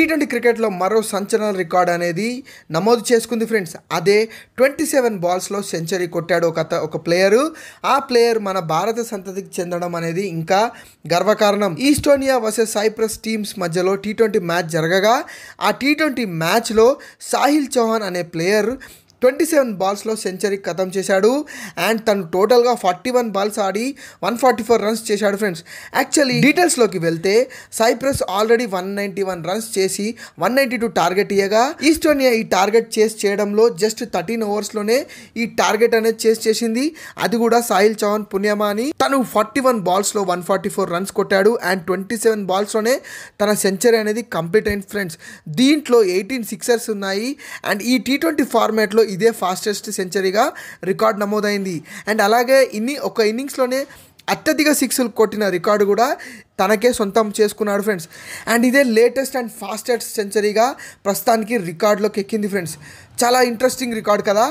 T20 క్రికెట్లో మరో సంచలన రికార్డ్ అనేది నమోదు చేసుకుంది ఫ్రెండ్స్. అదే 27 బాల్స్లో సెంచరీ కొట్టాడు ఒక ప్లేయరు. ఆ ప్లేయర్ మన భారత సంతతికి చెందడం అనేది ఇంకా గర్వకారణం. ఈస్టోనియా వర్సెస్ సైప్రస్ టీమ్స్ మధ్యలో టీ20 మ్యాచ్ జరగగా ఆ టీ20 మ్యాచ్లో సాహిల్ చౌహాన్ అనే ప్లేయర్ 27 బాల్స్లో సెంచరీ ఖతం చేశాడు. అండ్ తను టోటల్గా 41 బాల్స్ ఆడి 144 రన్స్ చేశాడు ఫ్రెండ్స్. యాక్చువల్లీ డీటెయిల్స్లోకి వెళ్తే సైప్రస్ ఆల్రెడీ 191 రన్స్ చేసి 192 టార్గెట్ ఇయ్యగా ఈస్టోనియా ఈ టార్గెట్ చేయడంలో జస్ట్ 13 ఓవర్స్లోనే ఈ టార్గెట్ అనేది చేసింది. అది కూడా సాహిల్ చౌహాన్ పుణ్యమా అని. తను 41 బాల్స్లో 144 రన్స్ కొట్టాడు. అండ్ 27 బాల్స్లోనే తన సెంచరీ అనేది కంప్లీట్ అయింది ఫ్రెండ్స్. దీంట్లో 18 సిక్సర్స్ ఉన్నాయి. అండ్ ఈ టీ20 ఫార్మాట్లో ఇదే ఫాస్టెస్ట్ సెంచరీగా రికార్డ్ నమోదైంది. అండ్ అలాగే ఒక ఇన్నింగ్స్లోనే అత్యధిక సిక్స్లు కొట్టిన రికార్డు కూడా తనకే సొంతం చేసుకున్నాడు ఫ్రెండ్స్. అండ్ ఇదే లేటెస్ట్ అండ్ ఫాస్టెస్ట్ సెంచరీగా ప్రస్తుతానికి రికార్డులోకి ఎక్కింది ఫ్రెండ్స్. చాలా ఇంట్రెస్టింగ్ రికార్డ్ కదా.